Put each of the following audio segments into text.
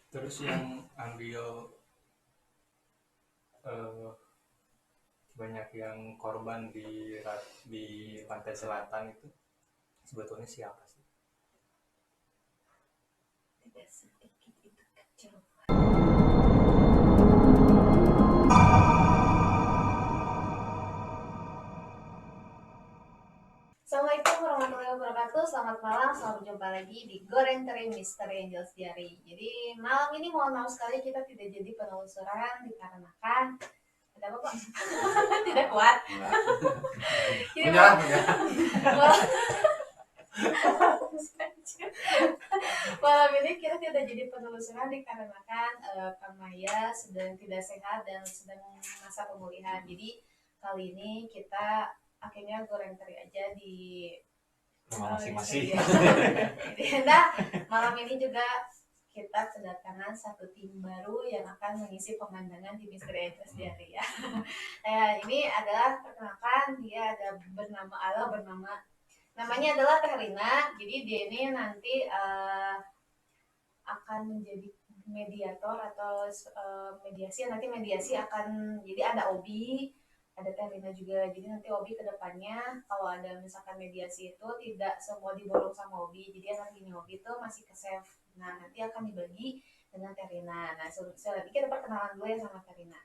Terus yang ambil eh, banyak yang korban di pantai selatan itu sebetulnya siapa sih? Tidak sedikit itu kecil. Assalamualaikum warahmatullahi wabarakatuh. Selamat malam, selamat jumpa lagi di Goreng Teri Misteri Angels Diary. Jadi malam ini mohon maaf sekali kita tidak jadi penelusuran dikarenakan ada apa Pak? Tidak kuat. Jadi malam, malam ini kita tidak jadi penelusuran dikarenakan Kang Maya sedang tidak sehat dan sedang masa pemulihan. Jadi kali ini kita akhirnya goreng teri aja di Rumah masing-masing. Jadi nah, malam ini juga kita kedatangan satu tim baru yang akan mengisi pemandangan di Misteri Angels Diary ya. Ini adalah perkenalkan dia ada bernama namanya adalah Teh Rina. Jadi dia ini nanti akan menjadi mediator atau mediasi. Nanti mediasi akan jadi ada Obi, ada Terina juga. Jadi nanti Obi kedepannya kalau ada misalkan mediasi itu tidak semua diborong sama Obi. Jadi nanti Obi itu masih ke save. Nah nanti akan dibagi dengan Terina. Nah selanjutnya kita perkenalan dulu ya sama Terina.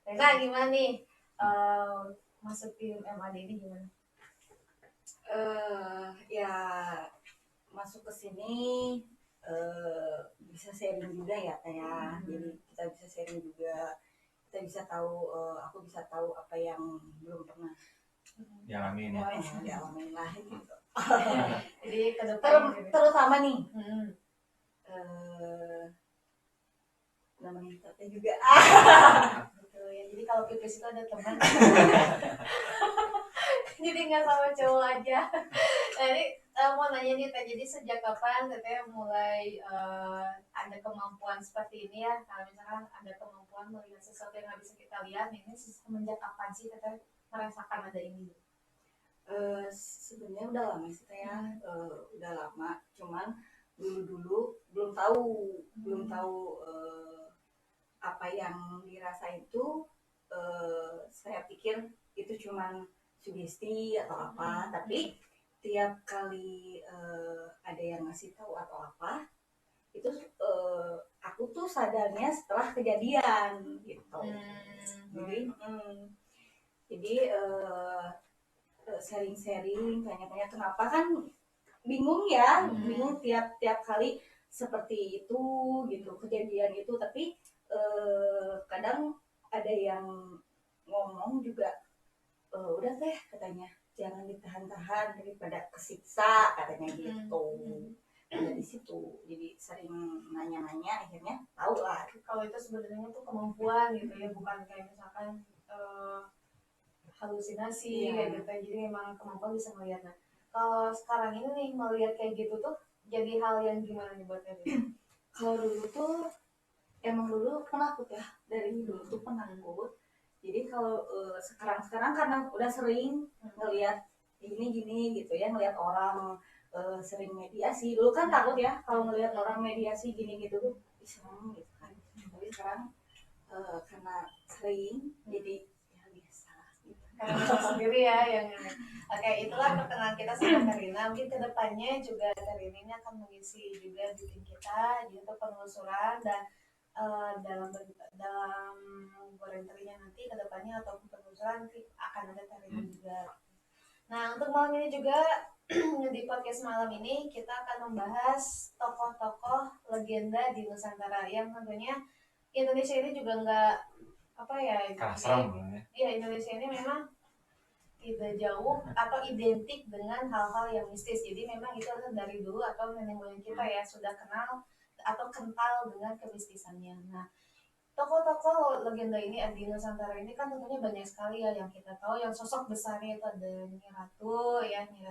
Terina gimana nih masuk tim MAD ini gimana? Ya masuk ke sini bisa sharing juga ya kayak jadi kita bisa sharing juga, kita bisa tahu, aku bisa tahu apa yang belum pernah Dialamin ya. dialamin lah gitu. Jadi ke depan terutama nih namanya kita juga gitu ya. Jadi kalau pipis itu ada teman. Jadi nggak sama cowok aja. Jadi mau nanya nih Teh, jadi sejak kapan Teteh mulai ada kemampuan seperti ini ya? Kalau misalkan ada kemampuan melihat sesuatu yang nggak bisa kita lihat, ini semenjak kapan sih Teteh merasakan ada ini? Sebenarnya udah lama sih ya, udah lama. Cuman dulu belum tahu apa yang dirasa itu. Saya pikir itu cuman sugesti atau apa, tapi tiap kali ada yang ngasih tahu atau apa itu aku tuh sadarnya setelah kejadian gitu. Jadi sharing-sharing, tanya-tanya kenapa, kan bingung ya, bingung tiap kali seperti itu gitu kejadian itu. Tapi kadang ada yang ngomong juga, udah Teh katanya jangan ditahan-tahan daripada kesiksa katanya gitu. Dari situ jadi sering nanya-nanya, akhirnya tahu lah kalau itu sebenarnya tuh kemampuan gitu ya, bukan kayak misalkan halusinasi kayak gitu. Jadi memang kemampuan bisa melihat. Nah kalau sekarang ini nih melihat kayak gitu tuh jadi hal yang gimana nih buat Erin? Kalau dulu tuh emang dulu penakut ya, dari dulu tuh penakut. Jadi kalau sekarang karena udah sering ngelihat gini gitu ya, ngelihat orang sering mediasi. Dulu kan takut ya kalau ngelihat orang mediasi gini gitu tuh serem gitu kan. Tapi sekarang karena sering jadi ya biasa gitu. Karena sendiri ya yang oke, itulah perkenalan kita sama Karina. Mungkin kedepannya juga Karina ini akan mengisi juga di tim kita jadi untuk penelusuran dan dalam goreng terinya nanti kedepannya ataupun penelusuran nanti akan ada Karina juga. Nah untuk malam ini juga di podcast malam ini kita akan membahas tokoh-tokoh legenda di Nusantara yang tentunya Indonesia ini juga nggak apa ya, Indonesia ini memang tidak jauh atau identik dengan hal-hal yang mistis. Jadi memang itu dari dulu atau nenek moyang kita ya sudah kenal atau kental dengan kemistisannya. Nah, tokoh-tokoh legenda ini di Nusantara ini kan tentunya banyak sekali ya yang kita tahu. Yang sosok besarnya itu ada Nyi Ratu ya, Nyi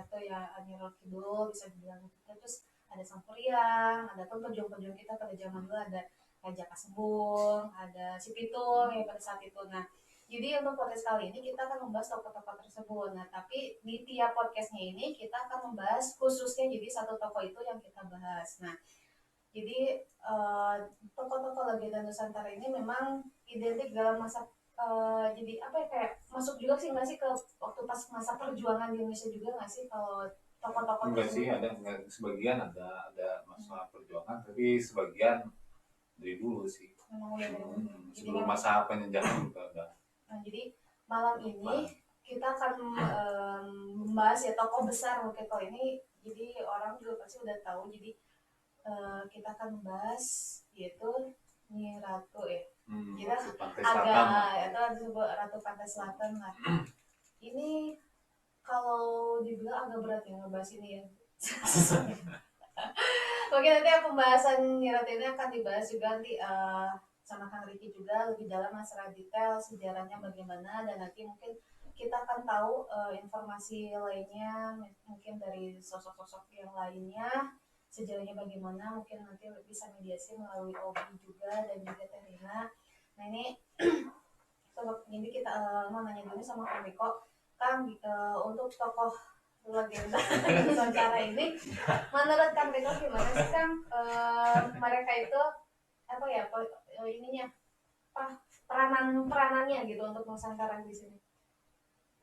Roro Kidul bisa dibilang kita. Terus ada Sampuriang, ada pun pejuang-pejuang kita pada zaman dulu ada Raja Kasembung, ada Si Pitung ya pada saat itu. Nah, jadi untuk podcast kali ini kita akan membahas tokoh-tokoh tersebut. Nah, tapi di tiap podcastnya ini kita akan membahas khususnya jadi satu tokoh itu yang kita bahas. Nah, Jadi tokoh-tokoh legenda Nusantara ini memang identik dalam masa jadi apa ya, kayak masuk juga sih nggak sih ke waktu pas masa perjuangan di Indonesia juga nggak sih kalau tokoh-tokoh Enggak sih, tersebut? sebagian ada masalah perjuangan, tapi sebagian dari dulu sih. Memang udah dari dulu. Jadi Sebelum memang masa penjajahan juga udah. Nah, jadi malam ini kita akan membahas ya tokoh besar mungkin kalau ini, jadi orang juga pasti udah tahu. Jadi kita akan membahas yaitu Nyi Ratu ya. Kita Ratu Pantai Selatan lah. agak itu disebut Ratu Pantai Selatan lah. Ini kalau dibilang agak berat ya ngebahas ini ya. Mungkin nanti pembahasan Nyi Ratu ini akan dibahas juga nanti sama Kang Riki juga lebih dalam masalah detail sejarahnya bagaimana, dan nanti mungkin kita akan tahu informasi lainnya mungkin dari sosok-sosok yang lainnya sejarahnya bagaimana, mungkin nanti bisa mediasi melalui Obi juga dan juga Terina. Nah ini jadi kita mau nanya dulu sama Kang Riko, Kang untuk tokoh legenda Nusantara ini menurut Kang Riko gimana sih Kang, mereka itu apa ya ininya peranannya gitu untuk Nusantara di sini.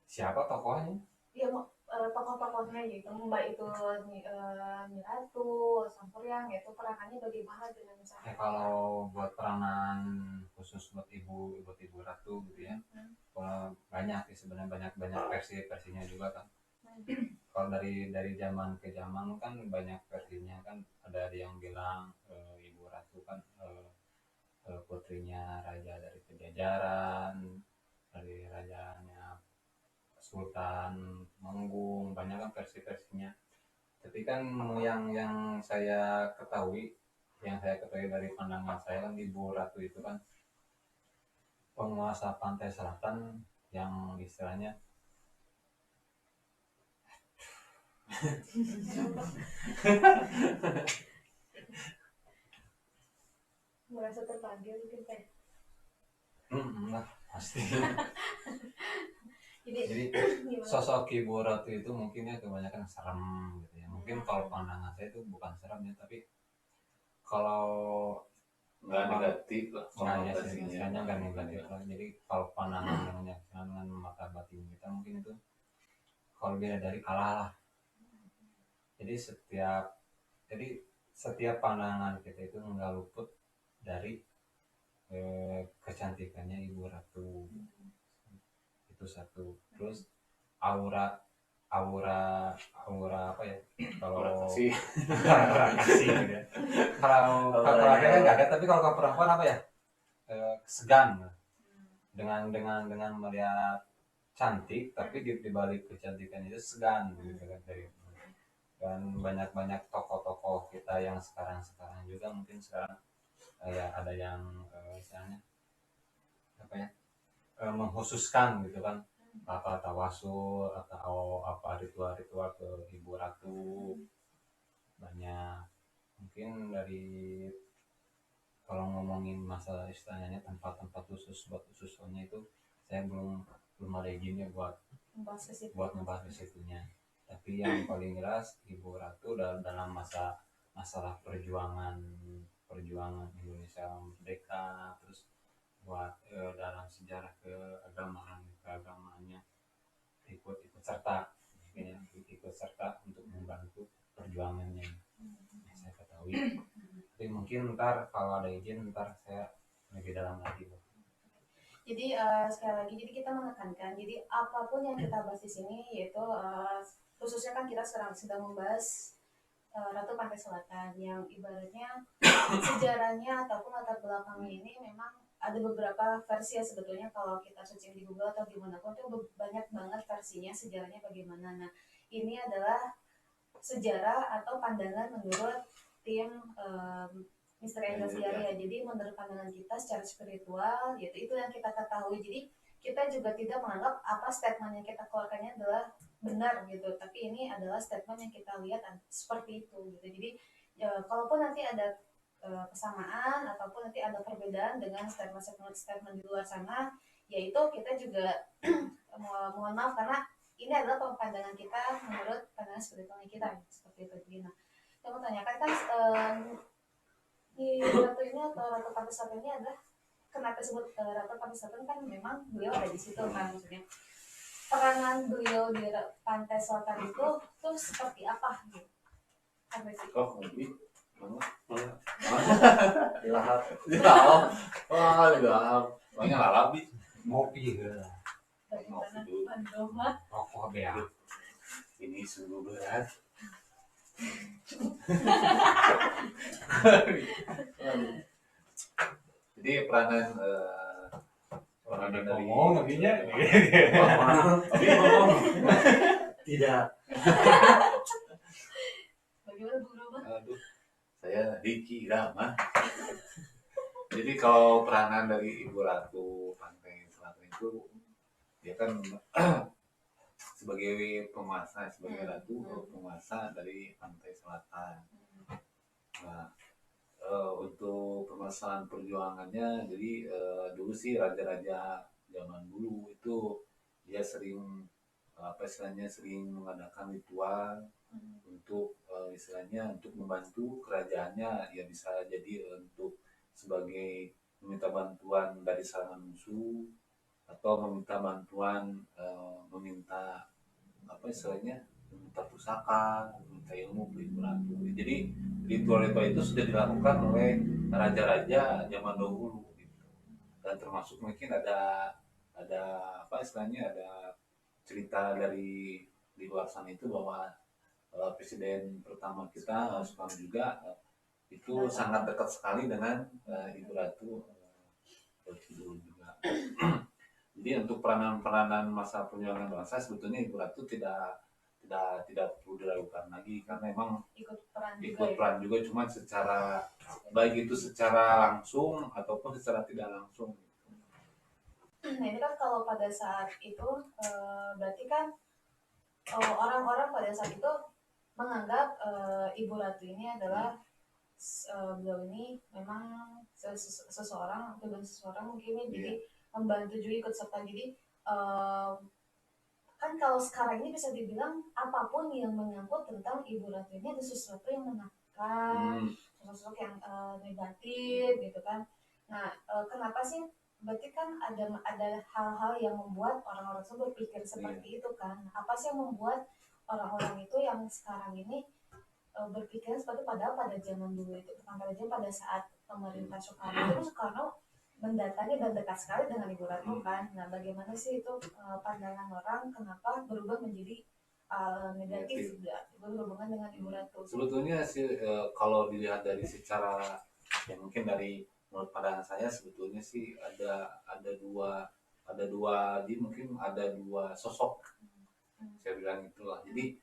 Siapa tokohnya? Iya tokoh-tokohnya gitu, mbak itu Nyi Ratu, Sampuriang itu peranannya bagaimana dengan Nusantara? Kalau buat peranan khusus buat ibu ratu gitu ya, banyak sih sebenarnya, banyak versinya juga kan. Kalau dari zaman ke zaman kan banyak versinya kan, ada yang bilang ibu ratu kan putrinya raja dari Pajajaran, dari rajanya Sultan Manggung, banyak kan versi-versinya. Tapi kan yang saya ketahui dari pandangan saya kan, ibu ratu itu kan penguasa pantai selatan yang istilahnya Merasa terpanggil mungkin teh. lah pasti. Jadi Sosok ibu ratu itu mungkin ya kebanyakan serem gitu ya. Mungkin kalau pandangan saya itu bukan serem ya, tapi kalau Nggak negatif lah istilahnya nggak negatif lah. Jadi kalau pandangan yang menyaksikan dengan mata batin kita mungkin itu kalau beda dari kalah lah. Jadi setiap pandangan kita itu nggak luput dari kecantikannya ibu ratu. Itu satu. Terus aura apa ya, kalau kasih aura kasih gitu ya. Kalau laki kan nggak ada, tapi kalau ke perempuan apa ya, segan dengan melihat cantik, tapi di balik kecantikan itu segan gitu kan. Dan banyak tokoh-tokoh kita yang sekarang juga mungkin sekarang ya ada yang misalnya apa ya, mengkhususkan gitu kan, apa tawasul atau apa ritual ke ibu ratu. Banyak mungkin dari, kalau ngomongin masalah istilahnya tempat-tempat khusus buat khususnya itu saya belum ada izinnya buat ngebahas ke situnya. Tapi yang paling jelas ibu ratu dalam masalah perjuangan Indonesia merdeka, terus buat dalam sejarah keagamaannya ikut serta, ya, ikut serta untuk membantu perjuangannya yang saya ketahui. Tapi mungkin ntar kalau ada izin saya lebih dalam lagi. Jadi sekali lagi, jadi kita menekankan, jadi apapun yang kita bahas di sini yaitu khususnya kan kita sedang membahas Ratu Pantai Selatan yang ibaratnya sejarahnya ataupun latar belakangnya ini memang ada beberapa versi ya sebetulnya. Kalau kita searching di Google atau gimana pun itu banyak banget versinya sejarahnya bagaimana. Nah ini adalah sejarah atau pandangan menurut tim Mr. Angel sendiri ya. Jadi menurut pandangan kita secara spiritual, yaitu itu yang kita ketahui. Jadi kita juga tidak menganggap apa statement yang kita keluarkannya adalah benar gitu. Tapi ini adalah statement yang kita lihat seperti itu gitu. Jadi kalaupun nanti ada kesamaan ataupun nanti ada perbedaan dengan statement di luar sana, yaitu kita juga mohon maaf karena ini adalah pandangan kita menurut pandangan spiritualnya kita seperti itu. Nah, saya mau tanyakan kan Ibu Ratu ini atau Ratu Pantai Selatan ini adalah kenapa disebut Ratu Pantai Selatan kan memang beliau ada di situ kan maksudnya peranan beliau di Pantai Selatan itu tuh seperti apa gitu? Apa sih? Kok lebih mana? Lahap Lahap. Wah, lahap. Banyak lahap nih. ngopi gitu. Bagaimana? Ngopi dulu. Aduh, mah. Rokok bea. Ini sungguh berat. Jadi peranan dari Ngomong nabinya. Abi ngomong. Tidak. Bagaimana Bu Roma? Aduh, saya Diki Rama. Jadi kalau peranan dari Ibu Ratu Pantai Selatan itu dia kan sebagai penguasa, sebagai ratu penguasa dari Pantai Selatan. Nah, untuk permasalahan perjuangannya, jadi dulu sih raja-raja zaman dulu itu dia sering apa istilahnya sering mengadakan ritual untuk istilahnya untuk membantu kerajaannya, ya bisa jadi untuk sebagai meminta bantuan dari serangan musuh atau meminta bantuan meminta apa istilahnya meminta pusaka, meminta ilmu ke Ibu Ratu. Jadi ritual-ritual itu sudah dilakukan oleh raja-raja zaman dahulu gitu. Dan termasuk mungkin ada apa istilahnya ada cerita dari di luar sana itu bahwa presiden pertama kita Soekarno juga itu sangat dekat sekali dengan Ibu Ratu dulu juga. Jadi untuk peranan-peranan masa perjuangan bangsa sebetulnya Ibu Ratu tidak perlu diragukan lagi karena memang ikut peran juga cuma secara baik itu secara langsung ataupun secara tidak langsung. Nah ini kan kalau pada saat itu berarti kan orang-orang pada saat itu menganggap Ibu Ratu ini adalah beliau ini memang seseorang mungkin ini jadi membantu juga ikut serta jadi kan kalau sekarang ini bisa dibilang apapun yang menyangkut tentang Ibu Ratu ini ada sesuatu yang menakutkan, sesuatu yang negatif gitu kan. Nah kenapa sih? Berarti kan ada hal-hal yang membuat orang-orang itu berpikir seperti itu kan. Apa sih yang membuat orang-orang itu yang sekarang ini berpikir seperti padahal pada zaman dulu itu pada saat pemerintah Soekarno itu Soekarno mendatangi dan dekat sekali dengan Ibu Ratu kan. Nah bagaimana sih itu pandangan orang kenapa berubah menjadi negatif berhubungan dengan Ibu Ratu? Sebetulnya sih kalau dilihat dari secara ya mungkin dari menurut pandangan saya sebetulnya sih ada dua jadi mungkin ada dua sosok saya bilang itulah. Jadi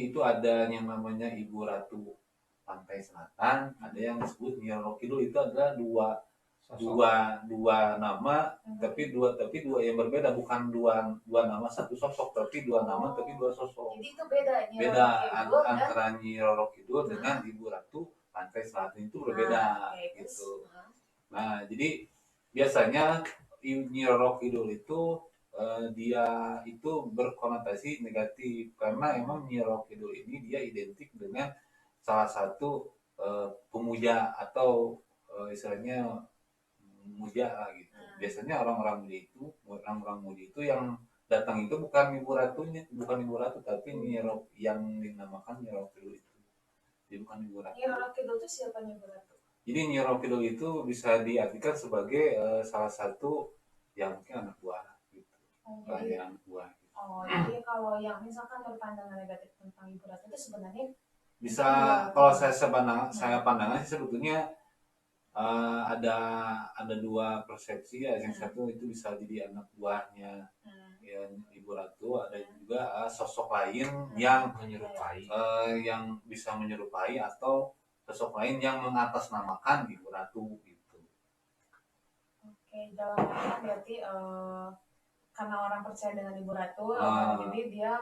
itu ada yang namanya Ibu Ratu Pantai Selatan, ada yang disebut Nyi Roro Kidul. Itu adalah dua nama tapi dua yang berbeda, bukan dua nama satu sosok tapi dua nama tapi dua sosok. Jadi itu beda Antara Nyi Roro Kidul dengan Ibu Ratu Pantai Selatan itu berbeda gitu. Nah jadi biasanya Nyi Roro Kidul itu dia itu berkonotasi negatif karena emang Nyi Roro Kidul ini dia identik dengan salah satu pemuja atau istilahnya muja gitu. Biasanya orang-orang muda itu yang datang itu bukan Ibu Ratu tapi Nyi Roro yang dinamakan Nyi Roro Kidul itu. Jadi bukan Ibu Ratu. Nyi Roro Kidul itu siapa Nyi Ratu? Jadi Nyi Roro Kidul itu bisa diartikan sebagai salah satu yang mungkin anak buah gitu. Anak buah. Gitu. Jadi kalau yang misalkan berpandangan negatif tentang Ibu Ratu itu sebenarnya bisa kalau saya pandangan sih sebetulnya ada dua persepsi ya. Yang satu itu bisa jadi anak buahnya ya, Ibu Ratu, ada juga sosok lain yang menyerupai yang bisa menyerupai atau sosok lain yang mengatasnamakan Ibu Ratu gitu. Oke, dalam artian berarti karena orang percaya dengan Ibu Ratu, jadi dia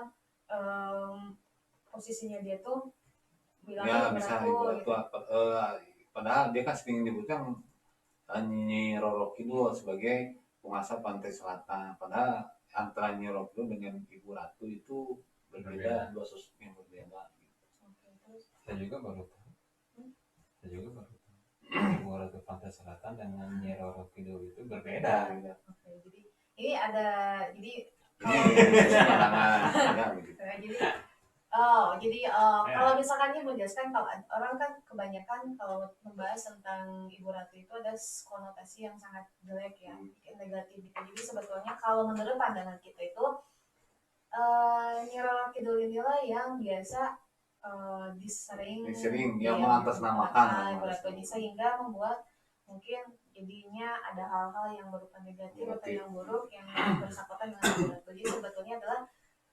posisinya dia tuh bilang ya bisa Ibu Ratu gitu. padahal dia kan sering nyebutnya Nyi Roro Kidul sebagai penguasa Pantai Selatan, padahal antara Nyi Roro Kidul dengan Ibu Ratu itu berbeda, dua sosok yang berbeda gitu. Saya juga baru tahu. Ibu Ratu Pantai Selatan dengan Nyi Roro Kidul itu berbeda. Oke, jadi ini ada jadi Ini sembarangan ya begitu. Kalau misalkan ini menjelaskan, kalau orang kan kebanyakan kalau membahas tentang Ibu Ratu itu ada konotasi yang sangat jelek ya, negatif gitu. Jadi sebetulnya kalau menurut pandangan kita itu Nyi Roro Kidul inilah yang biasa disering yang mengatasnamakan Ibu Ratu ini, sehingga membuat mungkin jadinya ada hal-hal yang berupa negatif atau yang buruk yang bersangkutan dengan Ibu Ratu. Jadi sebetulnya adalah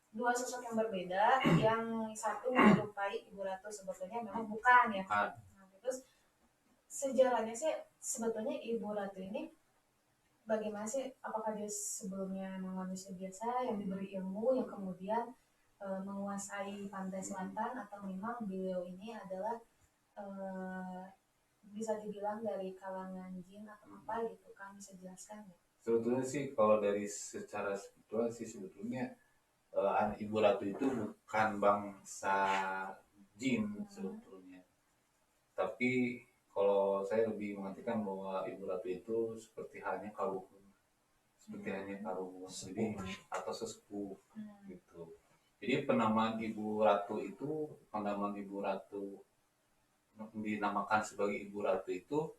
dua sosok yang berbeda, yang satu menyerupai Ibu Ratu sebetulnya memang bukan ya. Nah, terus sejarahnya sih sebetulnya Ibu Ratu ini bagaimana sih? Apakah dia sebelumnya memang manusia biasa yang diberi ilmu yang kemudian menguasai pantai selatan, atau memang beliau ini adalah bisa dibilang dari kalangan jin atau apa gitu kan, bisa jelaskan ya? Sebetulnya sih kalau dari secara spiritual sih sebetulnya Ibu Ratu itu bukan bangsa jin sebetulnya. Tapi kalau saya lebih mengartikan bahwa Ibu Ratu itu seperti halnya karuhun. Jadi atau sesepuh gitu. Jadi penamaan Ibu Ratu dinamakan sebagai Ibu Ratu itu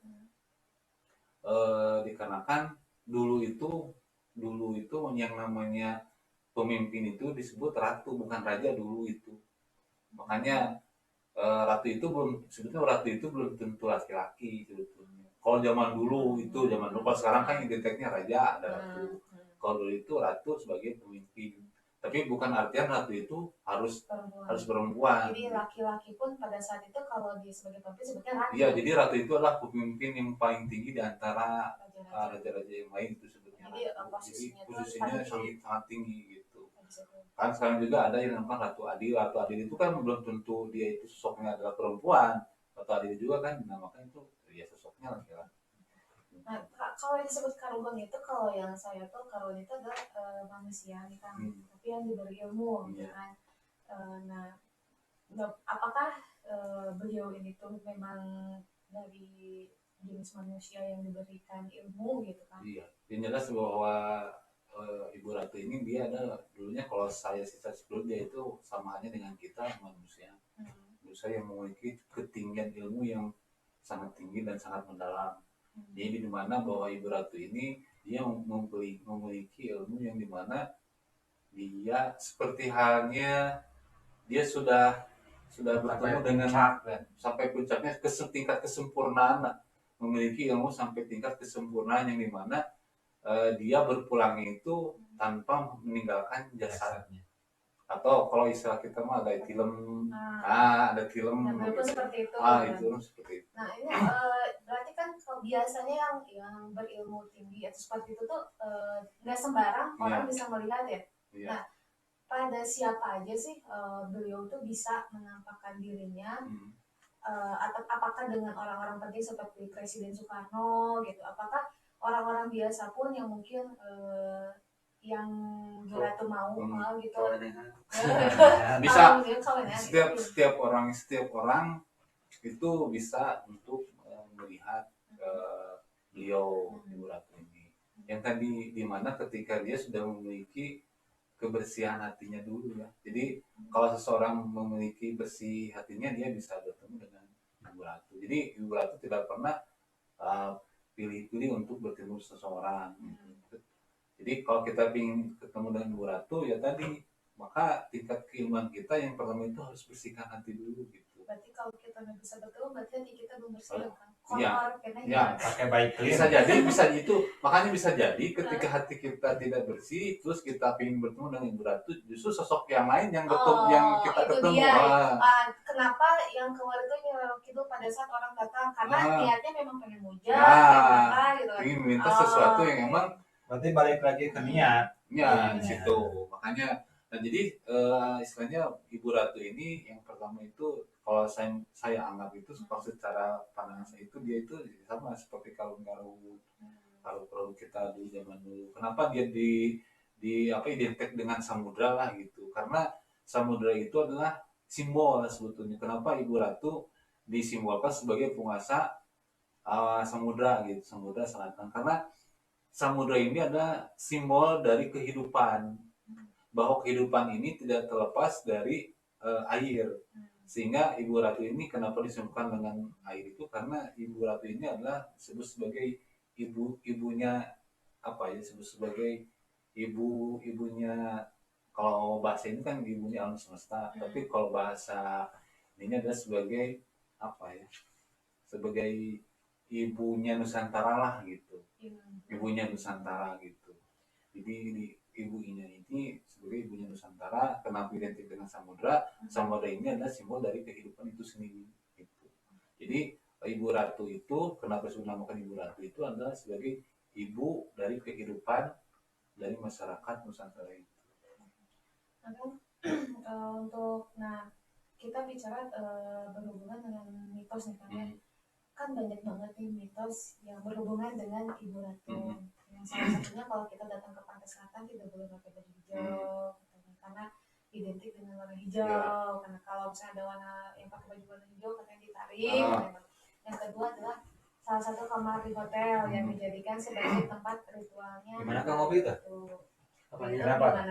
dikarenakan dulu itu yang namanya pemimpin itu disebut ratu, bukan raja dulu itu. Makanya ratu itu belum tentu laki-laki sebetulnya. Kalau zaman dulu, kalau sekarang kan identiknya raja, ada ratu. Kalau dulu itu ratu sebagai pemimpin. Tapi bukan artian ratu itu harus perempuan. Jadi laki-laki pun pada saat itu kalau dia sebagai pemimpin sebutnya ratu. Iya, jadi ratu itu adalah pemimpin yang paling tinggi di antara raja-raja yang lain itu sebetulnya. Jadi posisinya sangat tinggi gitu. Kan sekarang juga ada yang namanya Ratu Adil. Ratu Adil itu kan belum tentu dia itu sosoknya adalah perempuan. Ratu Adil juga kan dinamakan itu ya sosoknya laki-laki. Nah, kalau yang disebut karuhun itu, kalau yang saya tahu karuhun itu adalah manusia nih kan, tapi yang diberi ilmu gitu kan. Nah, apakah beliau ini tuh memang dari jenis manusia yang diberikan ilmu gitu kan? Iya, yang jelas bahwa Ibu Ratu ini dia adalah dulunya, kalau saya sebelum dia itu sama aja dengan kita manusia. Manusia yang memiliki ketinggian ilmu yang sangat tinggi dan sangat mendalam. Jadi dimana bahwa Ibu Ratu ini dia memiliki ilmu yang dimana dia seperti halnya dia sudah bertemu dengan sampai puncaknya ke tingkat kesempurnaan, memiliki ilmu sampai tingkat kesempurnaan yang dimana dia berpulangnya itu tanpa meninggalkan jasadnya. Atau kalau istilah kita mah ada film, ada film. Nah, itu seperti itu. Itu seperti itu. Nah, ini berarti kan biasanya yang berilmu tinggi atau seperti itu tuh nggak sembarang orang bisa melihat ya. Nah, pada siapa aja sih beliau tuh bisa menampakkan dirinya? Atau apakah dengan orang-orang penting seperti Presiden Soekarno gitu? Apakah orang-orang biasa pun yang mungkin yang Ratu mau gitu? Bisa. Setiap orang itu bisa untuk melihat beliau Ibu Ratu ini. Yang tadi dimana ketika dia sudah memiliki kebersihan hatinya dulu ya. Jadi kalau seseorang memiliki bersih hatinya, dia bisa bertemu dengan Ibu Ratu. Jadi Ibu Ratu tidak pernah pilih-pilih untuk bertemu seseorang. Jadi kalau kita ingin ketemu dengan Ibu Ratu ya tadi, maka tingkat keilmuan kita yang pertama itu harus bersihkan hati dulu gitu. Berarti kalau kita nggak bisa bertemu, berarti hati kita belum bersih kan? Iya, pakai baik bisa itu. Makanya bisa jadi ketika hati kita tidak bersih, terus kita ingin bertemu dengan Ibu Ratu, justru sosok yang lain yang yang kita ketemu. Kenapa yang keluar itu gitu pada saat orang datang, karena niatnya memang pengen muja, gitu kan? Ingin minta sesuatu yang emang. Berarti balik lagi ke niat. Ya, di situ. Makanya, nah jadi istilahnya Ibu Ratu ini yang pertama itu, kalau saya anggap itu secara pandangan saya itu dia itu sama seperti karung-karung kita di zaman dulu. Kenapa dia identik dengan samudra lah gitu? Karena samudra itu adalah simbol sebetulnya. Kenapa Ibu Ratu disimbolkan sebagai penguasa samudra gitu, samudra selatan. Karena samudra ini adalah simbol dari kehidupan, bahwa kehidupan ini tidak terlepas dari air. Sehingga Ibu Ratu ini kenapa disebutkan dengan air itu, karena Ibu Ratu ini adalah disebut sebagai ibunya apa ya, disebut sebagai ibunya, kalau bahasa ini kan ibunya alam semesta, tapi kalau bahasa ini adalah sebagai apa ya, sebagai ibunya Nusantara lah gitu, ibunya Nusantara gitu. Jadi ibunya ini sebagai ibunya Nusantara. Kenapa identik dengan samudra? Samudra ini adalah simbol dari kehidupan itu sendiri gitu. Jadi Ibu Ratu itu kenapa disebut namakan Ibu Ratu itu adalah sebagai ibu dari kehidupan dari masyarakat Nusantara itu. Untuk kita bicara berhubungan dengan mitos nih, karena kan banyak banget nih mitos yang berhubungan dengan Ibu Ratu. Yang salah satunya kalau kita datang ke Pantai Selatan tidak boleh pakai baju hijau, karena identik dengan warna hijau. Karena kalau misalnya ada warna yang pakai baju warna hijau katanya ditarik. Yang kedua adalah salah satu kamar di hotel yang dijadikan sebagai tempat ritualnya. Gimana Kang Ngopi itu? Kenapa?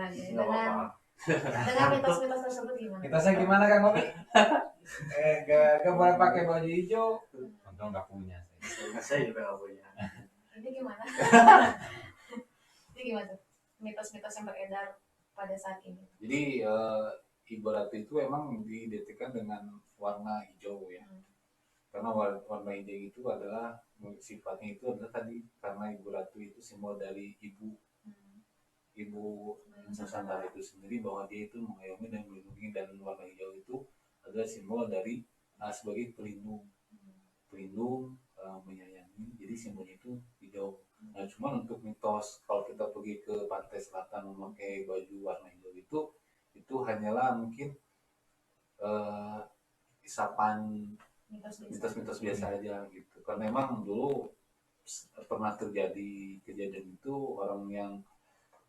Dengan mitos-mitos tersebut gimana? Mitosnya gimana Kang Ngopi? Gak boleh pakai baju hijau. Untung nggak punya. Saya juga nggak punya. Ini gimana? Ini gimana tuh? Mitos-mitos yang beredar pada saat ini. Jadi Ibu Ratu itu emang diidentikan dengan warna hijau ya. Karena warna hijau itu adalah sifatnya itu adalah tadi, karena Ibu Ratu itu simbol dari ibu Nusantara itu sendiri, bahwa dia itu mengayomi dan melindungi, dan warna hijau itu adalah simbol dari sebagai pelindung, menyayangi. Jadi simbolnya itu hijau. Nah, cuman untuk mitos kalau kita pergi ke Pantai Selatan memakai baju warna hijau itu hanyalah mungkin isapan mitos-mitos biasa aja gitu. Karena memang dulu pernah terjadi kejadian itu, orang yang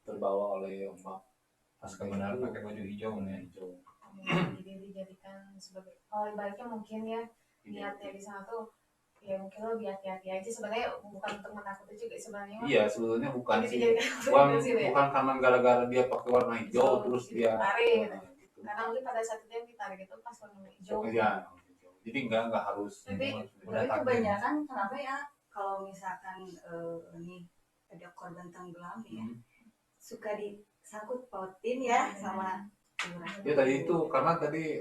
terbawa oleh ombak Pas kebenaran pakai baju hijau nih. Jadi dijadikan sebagai, kalau ibaratnya mungkin ya niatnya di sana tuh ya mungkin lo lebih hati-hati aja, sebenarnya bukan untuk menakuti juga sebenarnya. Iya, sebetulnya bukan sih. Ya? Bukan karena gara-gara dia pakai warna hijau terus dia tarik gitu. Karena mungkin pada saat itu yang ditarik itu pas warna hijau. Iya. Jadi nggak harus. Tapi kebanyakan kenapa ya kalau misalkan nih ada korban tenggelam ya, suka disangkut pautin ya sama ya tadi itu, karena tadi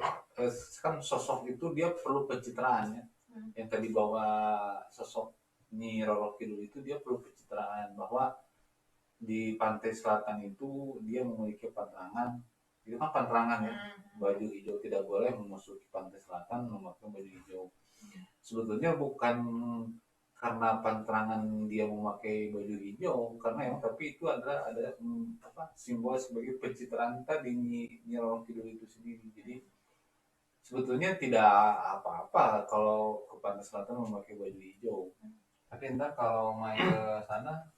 kan sosok itu dia perlu pencitraan ya. Yang tadi bawa sosok Nyi Roro Kidul itu dia perlu pencitraan, bahwa di Pantai Selatan itu dia memiliki pantangan. Itu kan pantangan ya, baju hijau tidak boleh memasuki Pantai Selatan memakai baju hijau. Sebetulnya bukan karena pantangan dia memakai baju hijau, karena yang tapi itu ada simbol sebagai pencitraan tadi Nyi Roro Kidul itu sendiri. Jadi sebetulnya tidak apa-apa kalau ke Pantai Selatan memakai baju hijau. Tapi ntar kalau main ke sana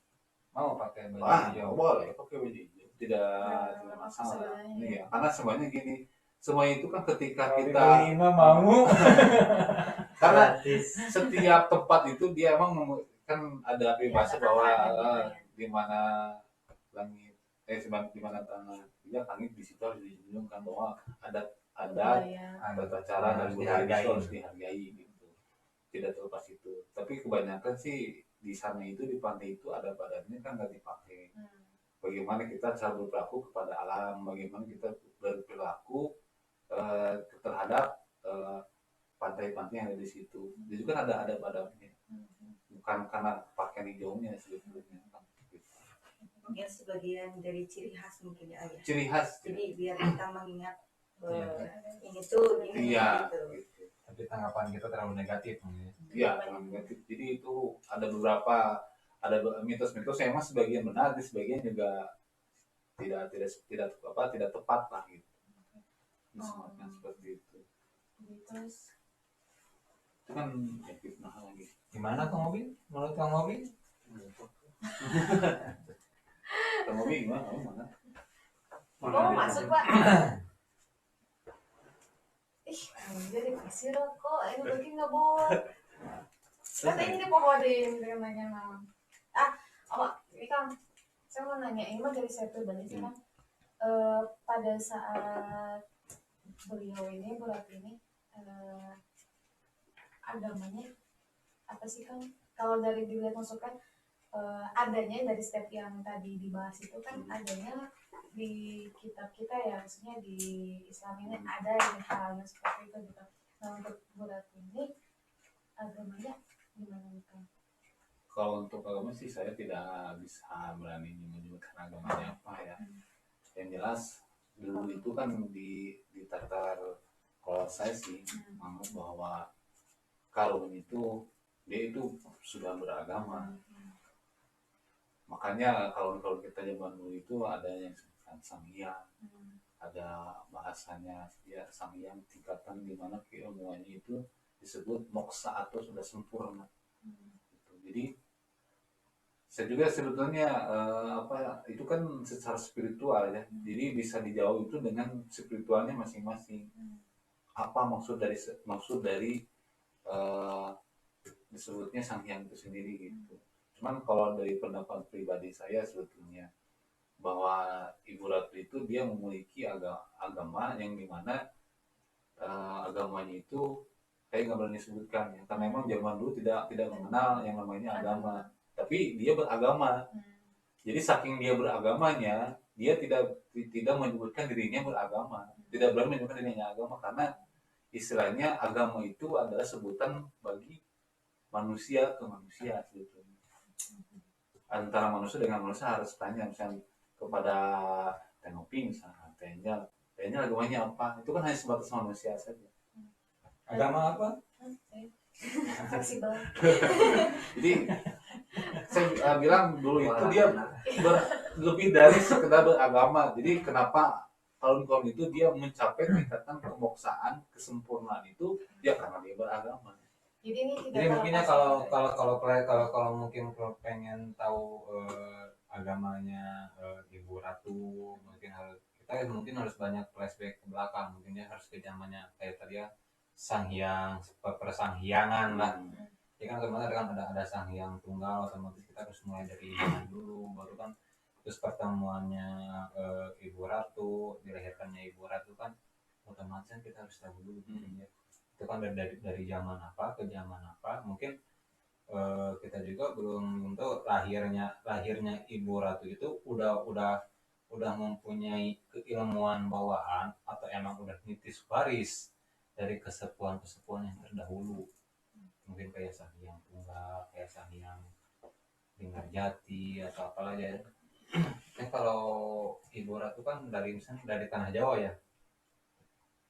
mau pakai baju hijau? Boleh pakai baju hijau, tidak masalah. Iya, karena semuanya gini, semua itu kan ketika kita mau. karena setiap tempat itu dia emang kan ada bahasa bahwa di mana langit di mana tanah dia langit di situ harus dijunjungkan, bahwa ada cara dan budaya itu harus dihargai gitu, tidak terlepas itu. Tapi kebanyakan sih di sana itu, di pantai itu ada badannya kan nggak dipakai. Bagaimana kita cara berperilaku kepada alam, bagaimana kita berperilaku terhadap pantai-pantai yang ada di situ. Jadi kan ada adab-adabnya, bukan karena pakaian hijaunya sebetulnya. Mungkin sebagian dari ciri khas mungkin ya ayah. Ciri khas. Jadi biar kita mengingat ini tuh ini gitu. Tapi tanggapan kita terlalu negatif mungkin. Iya, terlalu negatif. Jadi itu ada beberapa mitos-mitos yang emang sebagian benar, di sebagian juga tidak tepat lah gitu. Misalnya seperti itu. Terus Itu kan ya fitnah lagi. Gimana Kang Ngopi? Menurut Kang Ngopi? Kang Ngopi gimana? Kamu mana? mau masuk Pak? Ih, jadi kasih rokok, ini lagi nggak bawa. Kan ini dipohodin dengan nanya naon. Ini kan saya mau nanya, ini mah dari saya pribadi sih kan. Pada saat beliau ini, berat ini, agamanya apa sih kan? Kalau dari dilihat masukkan adanya dari step yang tadi dibahas itu kan adanya di kitab kita ya, maksudnya di Islam ini ada hal yang seperti itu gitu. Nah untuk berat ini agamanya gimana kan? Kalau untuk agama sih saya tidak bisa berani menyebutkan agamanya apa ya. Yang jelas dulu itu kan di Tatar, kalau saya sih menganggap bahwa Karun itu dia itu sudah beragama. Makanya kalau kita zaman dulu itu ada yang disebutkan Sang Hyang, ada bahasanya ya Sang Hyang tingkatan di mana keilmuannya itu disebut moksa atau sudah sempurna. Gitu. Jadi saya juga sebetulnya itu kan secara spiritual ya. Jadi bisa dijawab itu dengan spiritualnya masing-masing. Apa maksud dari disebutnya Sang Hyang itu sendiri gitu. Cuman kalau dari pendapat pribadi saya sebetulnya bahwa Ibu Ratu itu dia memiliki agama yang dimana agamanya itu saya nggak berani sebutkan ya, karena memang zaman dulu tidak mengenal yang namanya agama, tapi dia beragama. Jadi saking dia beragamanya, dia tidak menyebutkan dirinya beragama, tidak berani menyebutkan dirinya agama karena istilahnya agama itu adalah sebutan bagi manusia ke manusia sebetulnya. Antara manusia dengan manusia harus tanya misalnya kepada Tenopi misalnya, Tenya agamanya apa? Itu kan hanya sebatas manusia saja. Agama apa? Fleksibel. Jadi saya bilang dulu itu dia lebih dari sekedar beragama. Jadi kenapa kaum itu dia mencapai tingkatan kemoksaan, kesempurnaan itu ya karena dia beragama. Jadi mungkinnya kalau mungkin pengen tahu agamanya Ibu Ratu, kita harus banyak flashback ke belakang, mungkinnya harus ke zamannya kayak tadi ya Sang Hyang, persanghiangan lah. Ya kan kemarin ada Sang Hyang tunggal, otomatis kita harus mulai dari zaman dulu, baru kan terus pertemuannya Ibu Ratu, dilahirkannya Ibu Ratu kan otomatis kita harus tahu dulu ya. Itu kan dari zaman apa ke zaman apa, mungkin kita juga belum tentu lahirnya Ibu Ratu itu udah mempunyai keilmuan bawaan atau emang udah nitis waris dari kesepuan yang terdahulu, mungkin kayak Sang Hyang Tunggal, kayak Sang Hyang Linggarjati atau apalah ya. Kalau Ibu Ratu kan misalnya dari tanah Jawa ya,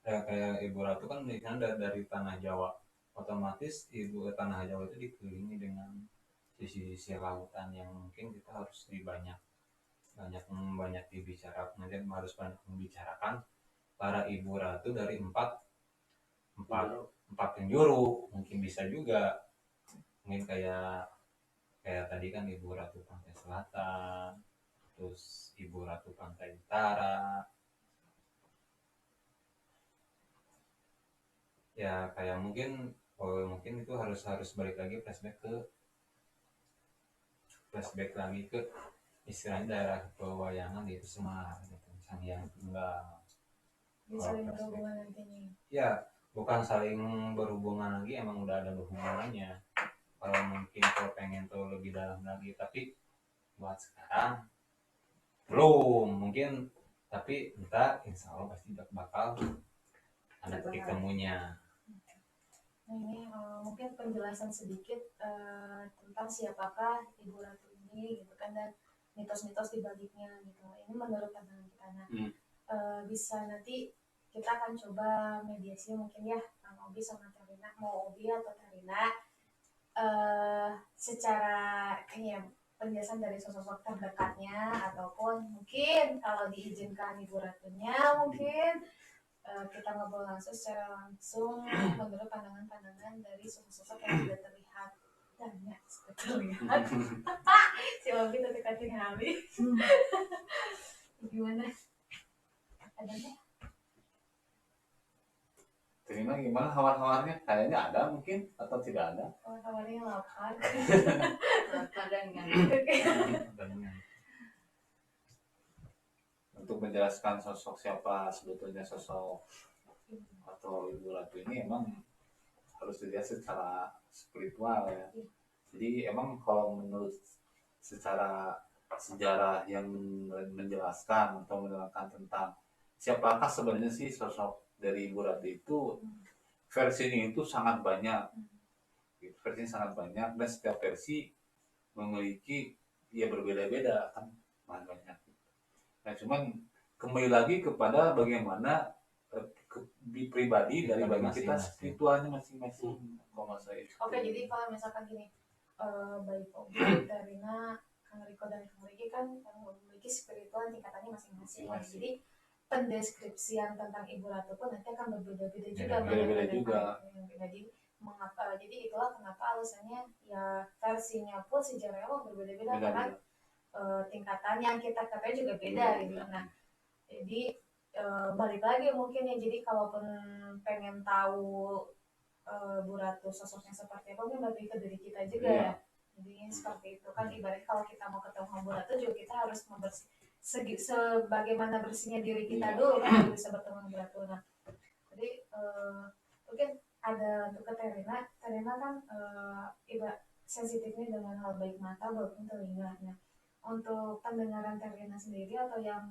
kayak Ibu Ratu kan dari tanah Jawa, otomatis tanah Jawa itu dikelilingi dengan sisi lautan yang mungkin kita harus banyak dibicarakan, harus banyak membicarakan para Ibu Ratu dari empat penjuru. Mungkin bisa juga mungkin kayak tadi kan Ibu Ratu Pantai Selatan, terus Ibu Ratu Pantai Utara. Ya kayak mungkin itu harus balik lagi flashback lagi ke istilahnya daerah pewayangan di Semarang gitu, Sang Hyang Tunggal. Bisa berhubungan nantinya. Ya bukan saling berhubungan lagi, emang udah ada hubungannya. Kalau pengen tahu lebih dalam lagi, tapi buat sekarang belum mungkin, tapi entah insya Allah pasti bakal ada titik temunya. Nah ini mungkin penjelasan sedikit tentang siapakah Ibu Ratu ini gitu kan, dan mitos-mitos di baliknya gitu. Ini menurut pandangan kita. Nah bisa nanti kita akan coba mediasi mungkin ya, Kang Obi sama Tarina, mau Obi atau Tarina, secara ini ya penjelasan dari sosok terdekatnya, ataupun mungkin kalau diizinkan Ibu Ratunya mungkin kita ngobrol secara langsung menurut pandangan-pandangan dari sosok-sosok yang tidak terlihat dan ya terlihat. Si Obi terdekat habis. Gimana? Adanya? Terima gimana hawar-hawarnya? Kayaknya ada mungkin atau tidak ada? Kawarnya lapar. kadang yang Untuk menjelaskan sosok siapa sebetulnya sosok atau Ibu Ratu ini emang harus dilihat secara spiritual ya. Jadi emang kalau menurut secara sejarah yang menjelaskan atau menerangkan tentang siapakah sebenarnya sih sosok dari Ibu Ratu itu, versinya itu sangat banyak. Versinya sangat banyak dan setiap versi memiliki ya berbeda-beda kan banyak. Nah cuman kembali lagi kepada bagaimana pribadi dari bagi kita spiritualnya masing-masing. Kalau saya Oke, jadi kalau misalkan gini, baik Obi, Terina, Kang Riko dan Kang Riki kan memiliki spiritual tingkatannya masing-masing. Jadi pendeskripsian tentang Ibu Ratu pun nanti akan berbeda-beda juga. Beda-beda juga. Jadi itulah kenapa alasannya ya versinya pun sejarahnya pun berbeda-beda karena tingkatan yang kita katakan juga beda gitu. Nah, jadi balik lagi mungkin ya. Jadi kalaupun pengen tahu Bu Ratu sosoknya seperti apa, mungkin lebih ke diri kita juga ya. Jadi seperti itu kan ibaratnya kalau kita mau ketemu Bu Ratu juga kita harus sebagaimana bersihnya diri kita dulu kan baru bisa bertemu Bu Ratu. Nah, jadi mungkin ada untuk ke Terina kan ibarat sensitifnya dengan hal baik mata maupun telinga. Nah, untuk pendengaran Terina sendiri atau yang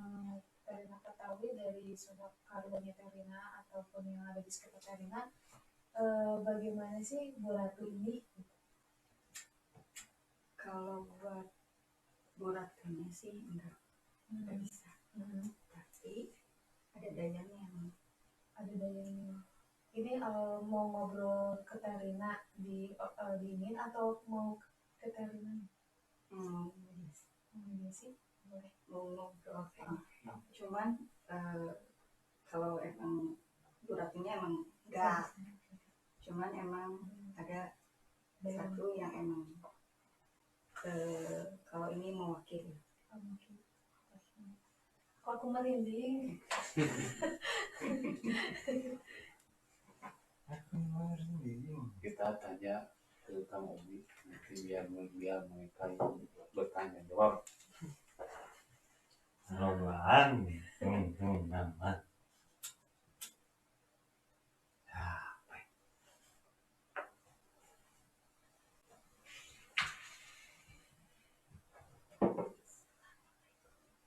Terina ketahui dari sosok karunia Terina ataupun yang ada di sekitar Terina, bagaimana sih Bu Ratu ini? kalau buat Bu Ratunya sih enggak bisa. Tapi ada dayanya. Ini mau ngobrol ke Terina di ini atau mau ke Terina? Sih boleh. Mau ngobrol. Cuman kalau emang Bu Ratunya emang enggak. Cuman emang ada satu yang emang kalau ini mewakili. Kok aku merinding? Kita tanya ke Kang Obi nanti biar mereka yang bertanya jawab. Rombaan, nama.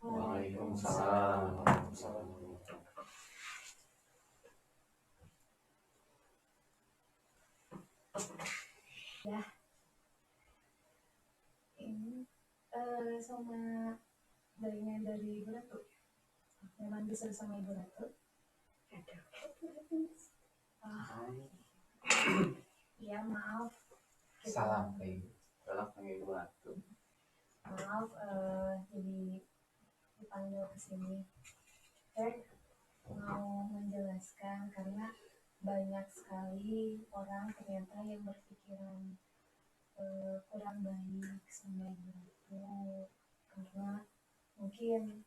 Waalaikumsalam. Ya, ini sama bayinya dari Ibu Ratu. Memang bisa sama Ibu Ratu. Iya, maaf. Salam ke Ibu. Salam ke Ibu Ratu. Maaf, jadi dipanggil ke sini. Mau menjelaskan karena banyak sekali orang ternyata yang berpikiran kurang baik sama Ibu Ratu karena mungkin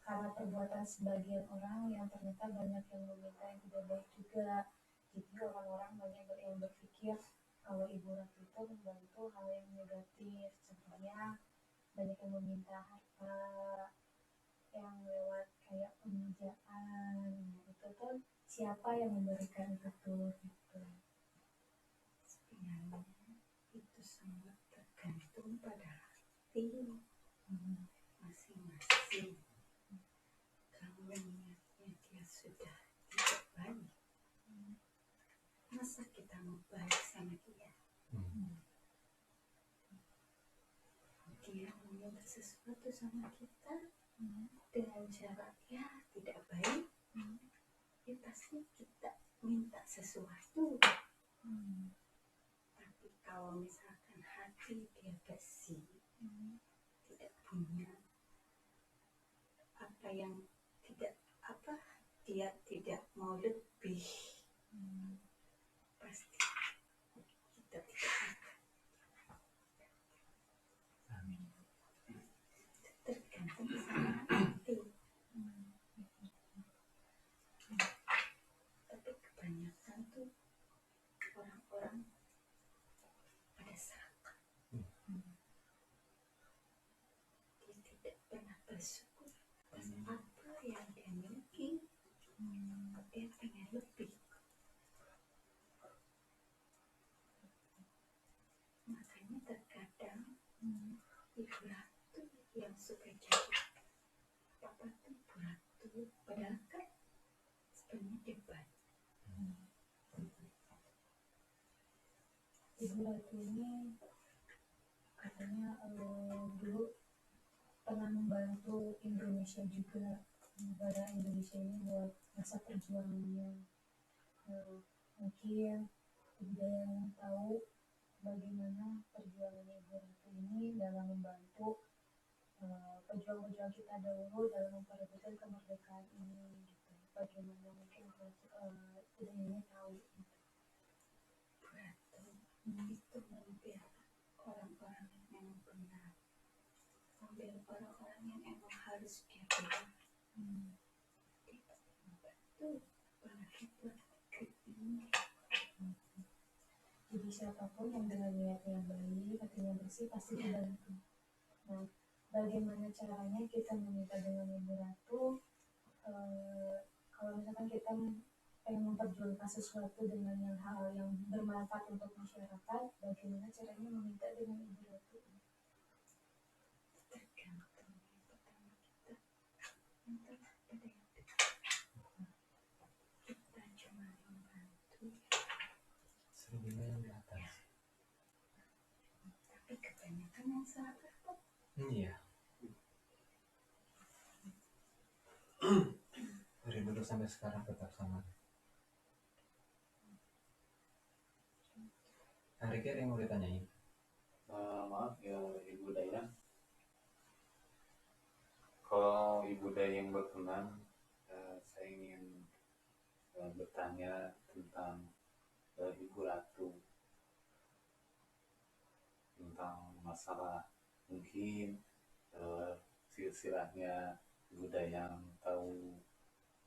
karena perbuatan sebagian orang yang ternyata banyak yang meminta yang tidak baik juga. Jadi orang-orang banyak yang berpikir kalau Ibu Ratu itu membantu hal yang negatif, contohnya banyak yang meminta harta yang lewat kayak pemujaan. Itu tuh siapa yang memberikan itu gitu. Sebenarnya itu sangat tergantung pada hati masing-masing. Kalau niatnya dia sudah tidak baik, masa kita mau baik sama dia? Dia meminta sesuatu sama kita dengan cara ya tidak baik, ya pasti kita minta sesuatu. Tapi kalau misalkan hati dia bersih, tidak punya apa yang dia tidak mau lebih, pasti kita tidak akan. Tergantung sama hati. Tapi kebanyakan yang dia miliki. Dia pengen lebih. Makanya terkadang ibu ratu yang suka jadi apa tuh ibu ratu, padahal kan sebenarnya dia baik. Ibu Ratu ini katanya dulu pernah membantu Indonesia juga, negara Indonesia ini buat masa perjuangannya. Mungkin Ibu yang tahu bagaimana perjuangan Ibu Ratu ini dalam membantu pejuang-pejuang kita dahulu dalam memperebutkan kemerdekaan ini gitu. Bagaimana mungkin Ibu ini tahu gitu. Itu membela orang-orang yang memang benar, membela orang-orang yang emang harus dia bela. Dia pasti membantu, apalagi buat negeri ini. Jadi siapapun yang dengan niat yang baik, hatinya bersih pasti dibantu. Nah, bagaimana caranya kita meminta dengan Ibu Ratu? Kalau misalkan kita pengen memperjuangkan sesuatu dengan hal yang bermanfaat untuk masyarakat, bagaimana caranya meminta dengan Ibu Ratu? Tergantung yang pertama kita minta pada yang dekat. Kita cuma membantu, Selebihnya yang di atas. tapi kebanyakan yang salah paham. Iya. Dari dulu sampai sekarang tetap sama. Hari ini yang mau ditanyain. Maaf ya Ibu Dayang, kalau Ibu Dayang berkenan, saya ingin bertanya tentang Ibu Ratu, tentang masalah mungkin silsilahnya Ibu Dayang tahu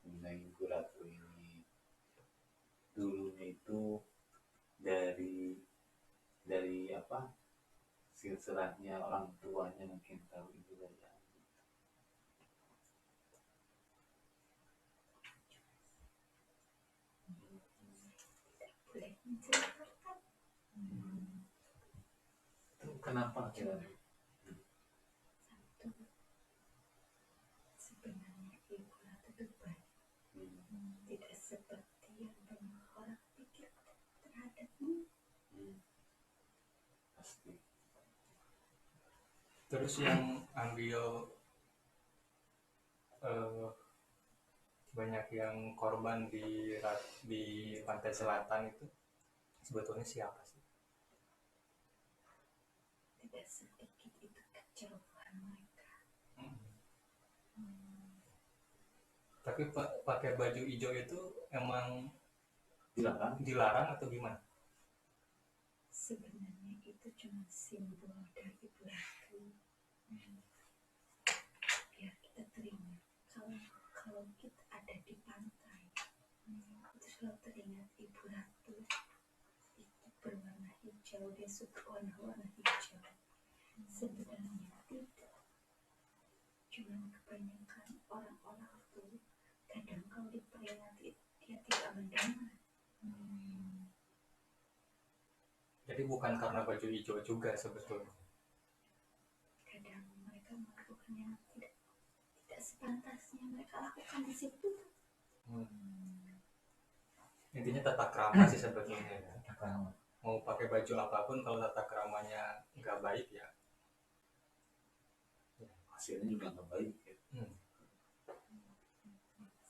mengenai Ibu Ratu ini. Dulunya itu dari apa, silsilahnya orang tuanya mungkin tahu Ibu Dayang. Boleh menceritakan? Itu kenapa ya? Satu, sebenarnya Ibu Ratu itu baik, tidak seperti yang banyak orang pikir terhadapmu. Pasti. Terus yang ambil banyak yang korban di pantai selatan itu sebetulnya siapa sih? Tidak sedikit itu kejauhan mereka. Tapi pakai baju hijau itu emang Dilarang? atau gimana? Sebenarnya itu cuma simbol dari Ibu Ratu. Biar kita teringat kalau kita ada di pantai, itu selalu teringat Ibu Ratu. Itu berwarna hijau, dia suka warna-warna hijau. Sebenarnya tidak. Cuma kebanyakan orang-orang tuh kadang kalau diperingati dia tidak mendengar. Jadi bukan karena baju hijau juga sebetulnya. Kadang mereka melakukan yang tidak sepantasnya mereka lakukan di situ. Intinya tata krama sih sebetulnya. Tata krama. Mau pakai baju apapun kalau tata kramanya nggak baik ya Hasilnya juga nggak baik ya.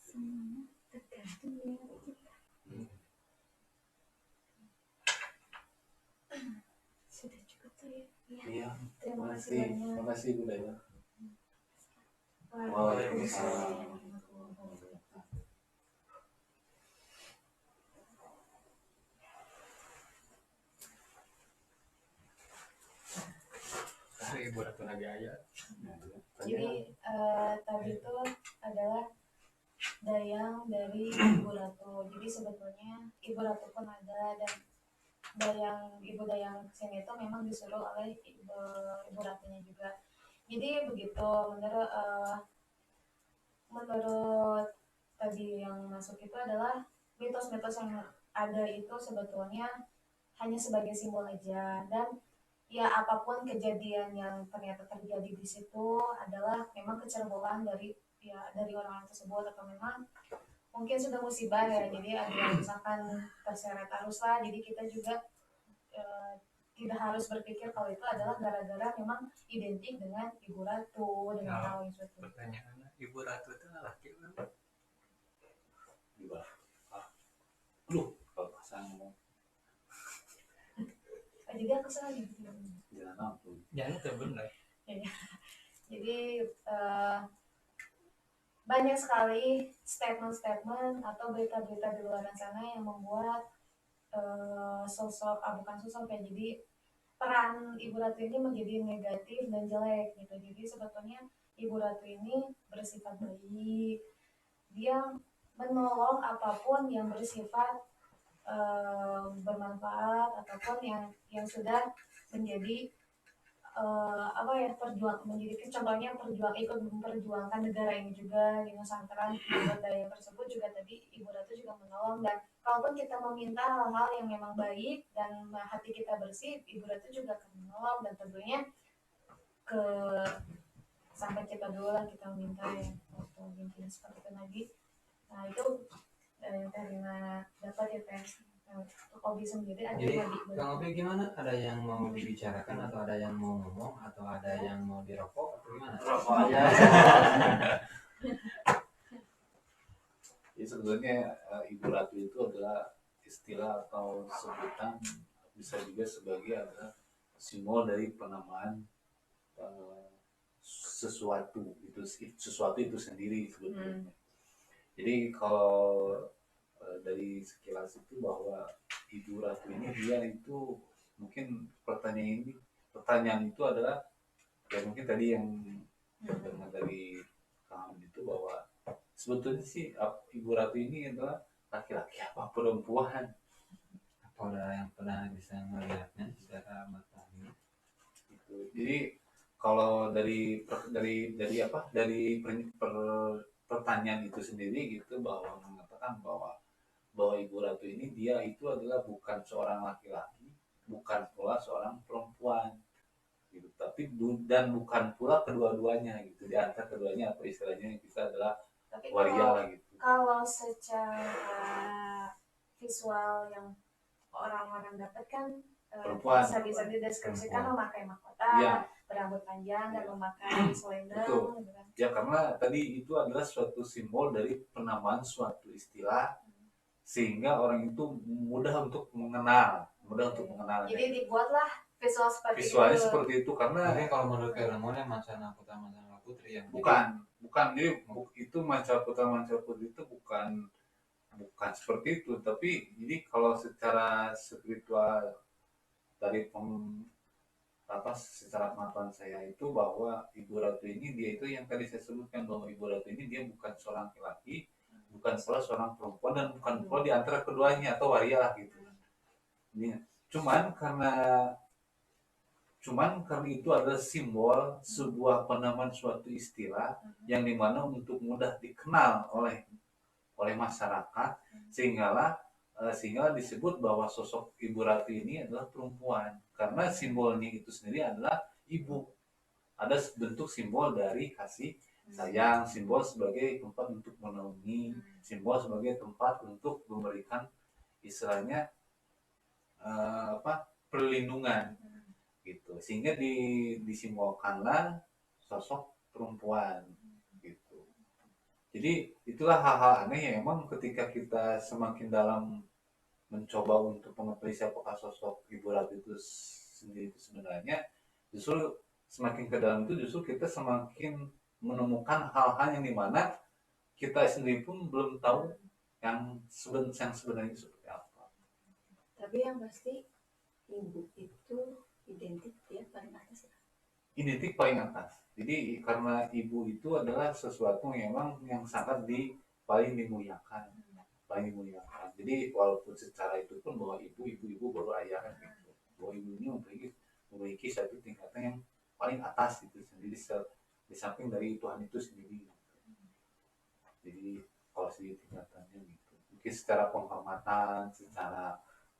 Semuanya tergantung niat kita. Sudah cukup tuh ya. Iya. Terima kasih Terima banyak. kasih Bu Dayang. Waalaikumsalam. dari Ibu Ratu Nagaya. Jadi tadi itu adalah dayang dari Ibu Ratu. Jadi sebetulnya Ibu Ratu pun ada, dan Ibu Dayang kesini itu memang disuruh oleh Ibu Ratunya juga. Jadi begitu, menurut menurut tadi yang masuk itu adalah mitos-mitos yang ada itu sebetulnya hanya sebagai simbol aja, dan ya apapun kejadian yang ternyata terjadi di situ adalah memang kecerobohan dari dari orang tersebut, atau memang mungkin sudah musibah ya, jadi ada yang misalkan terseret arus lah, jadi kita juga eh, tidak harus berpikir kalau itu adalah gara-gara memang identik dengan ibu ratu dengan Nah, hal yang seperti itu. pertanyaannya, Ibu Ratu itu laki kan? Juga. Aduh, kalau pasang ngomong Jadi aku salah gitu. jangan ampun. Jangan itu benar. Jadi banyak sekali statement-statement atau berita-berita di luar sana yang membuat sosok, bukan sosok ya, jadi peran Ibu Ratu ini menjadi negatif dan jelek gitu. Jadi sebetulnya Ibu Ratu ini bersifat baik, dia menolong apapun yang bersifat bermanfaat, ataupun yang sudah menjadi apa ya, menjadi contohnya ikut memperjuangkan negara ini juga di Nusantara. Menurut daya tersebut juga tadi Ibu Ratu juga menolong, dan kalaupun kita meminta hal-hal yang memang baik dan hati kita bersih, Ibu Ratu juga akan menolong, dan tentunya ke sampai kita dulu lah kita meminta ya, atau mungkin seperti itu lagi. Nah itu yang Karina dapat ya Tess. Untuk hobi sendiri ada Jadi yang Kang Opi gimana? Ada yang mau dibicarakan atau ada yang mau ngomong atau ada yang mau dirokok atau gimana? Rokok aja. Jadi sebenarnya Ibu Ratu itu adalah istilah atau sebutan, bisa juga sebagai adalah simbol dari penamaan sesuatu itu sendiri sebetulnya. Jadi kalau dari sekilas itu bahwa Ibu Ratu ini dia itu mungkin pertanyaan itu adalah ya mungkin tadi yang terdengar dari kami itu bahwa sebetulnya sih Ibu Ratu ini adalah laki-laki apa perempuan? Apa ada yang pernah bisa melihatnya secara mata ini? Gitu. Jadi kalau dari pertanyaan itu sendiri gitu, bahwa mengatakan bahwa Ibu Ratu ini dia itu adalah bukan seorang laki-laki, bukan pula seorang perempuan gitu, tapi dan bukan pula kedua-duanya gitu, di antara keduanya apa istilahnya kita adalah tapi waria lah gitu. kalau secara visual yang orang-orang dapat kan Perempuan. bisa dideskripsikan memakai mahkota, Iya. berambut panjang dan memakai selendang Betul. gitu kan. Ya karena tadi itu adalah suatu simbol dari penamaan suatu istilah sehingga orang itu mudah untuk mengenal. Jadi dibuatlah visual seperti Visualnya itu. seperti itu karena Tapi kalau menurut Keremonnya Mancana Putra Mancana Putri yang bukan jadi itu Manca Putra Putri itu bukan seperti itu, tapi jadi kalau secara spiritual dari secara pengetahuan saya itu bahwa Ibu Ratu ini dia itu yang tadi saya sebutkan bahwa Ibu Ratu ini dia bukan seorang laki-laki, bukan seorang perempuan, dan bukan pula di antara keduanya atau waria lah gitu. Ini cuman karena itu adalah simbol sebuah penamaan suatu istilah yang dimana untuk mudah dikenal oleh masyarakat sehingga disebut bahwa sosok Ibu Ratu ini adalah perempuan karena simbolnya itu sendiri adalah ibu, ada bentuk simbol dari kasih sayang, simbol sebagai tempat untuk menaungi, simbol sebagai tempat untuk memberikan istilahnya perlindungan gitu, sehingga disimbolkanlah sosok perempuan gitu. Jadi itulah hal-hal aneh yang memang ketika kita semakin dalam mencoba untuk mengetahui siapakah sosok Ibu Ratu itu sendiri itu sebenarnya, justru semakin ke dalam itu justru kita semakin menemukan hal-hal yang dimana kita sendiri pun belum tahu yang sebenarnya seperti apa. Tapi yang pasti ibu itu identik dia paling atas ya. Identik paling atas. Jadi karena ibu itu adalah sesuatu yang memang yang sangat paling dimuliakan. Jadi walaupun secara itu pun bahwa ibu baru ayah kan gitu. Bahwa ibu ini memiliki satu tingkatan yang paling atas gitu sendiri di samping dari Tuhan itu sendiri. evaluasi tingkatannya gitu. Mungkin secara penghormatan, secara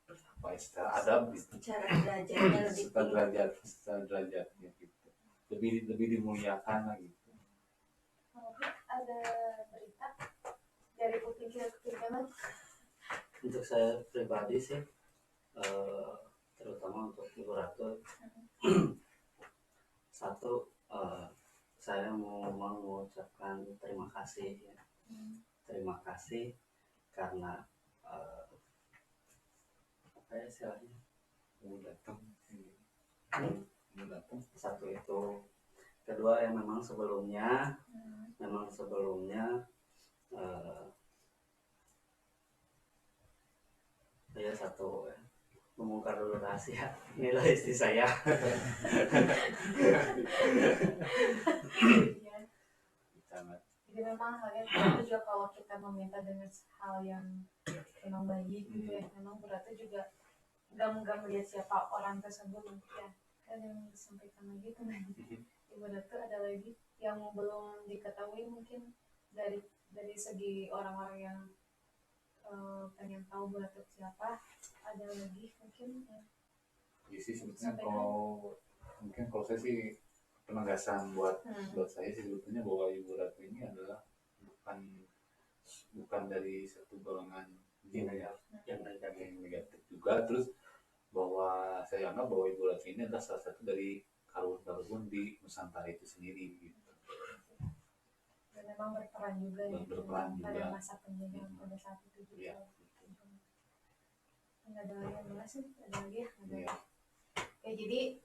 apa ya, secara adab gitu. Cara derajatnya lebih Secara tinggi. derajatnya gitu. Lebih dimuliakan lah gitu. Ada berita dari kepemimpinan. Untuk saya pribadi sih, terutama untuk Ibu Ratu, satu, saya mau mengucapkan terima kasih ya. Terima kasih karena apa ya istilahnya, Mau datang, mau datang. satu itu. Kedua yang memang sebelumnya saya satu ya, membongkar dulu rahasia nilai istri saya. Sangat. Jadi memang halnya itu juga kalau kita meminta dengan hal yang memang baik gitu ya, memang berarti juga nggak melihat siapa orang tersebut ya. Kan yang disampaikan lagi itu Ibu Ratu ada lagi yang belum diketahui mungkin dari segi orang-orang yang pengen tahu Bu Ratu siapa, ada lagi mungkin ya. Jadi sih sebetulnya kalau saya sih penegasan buat saya sih sebetulnya bahwa Ibu Ratu ini adalah bukan dari satu golongan jin ya, yang negatif juga. Terus bahwa saya anggap bahwa Ibu Ratu ini adalah salah satu dari karun-karun di Nusantara itu sendiri gitu. Dan memang berperan juga ya pada masa penjajahan pada saat itu juga. Ya, Nggak ada lagi yang bahas sih, ada lagi ya. ya. Oke, jadi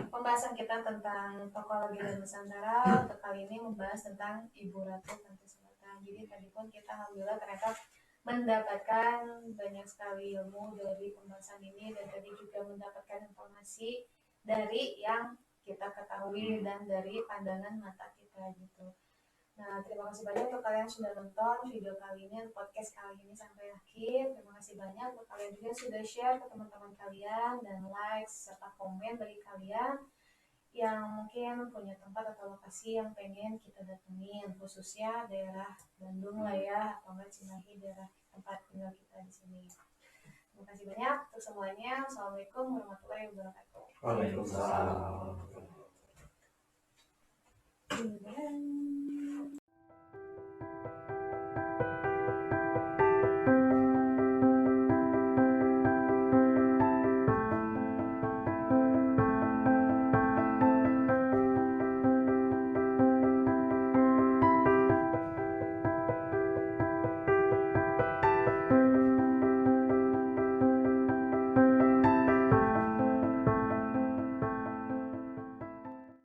pembahasan kita tentang tokoh legenda Nusantara untuk kali ini membahas tentang Ibu Ratu Pantai Selatan. Jadi tadi pun kita alhamdulillah ternyata mendapatkan banyak sekali ilmu dari pembahasan ini, dan tadi juga mendapatkan informasi dari yang kita ketahui dan dari pandangan mata kita gitu. Nah, terima kasih banyak untuk kalian yang sudah nonton video kali ini, podcast kali ini sampai akhir. Terima kasih banyak untuk kalian juga yang sudah share ke teman-teman kalian dan like serta komen bagi kalian yang mungkin punya tempat atau lokasi yang pengen kita datengin, khususnya daerah Bandung lah ya, atau enggak Cimahi, daerah tempat tinggal kita di sini. Terima kasih banyak untuk semuanya. Assalamualaikum warahmatullahi wabarakatuh. Waalaikumsalam.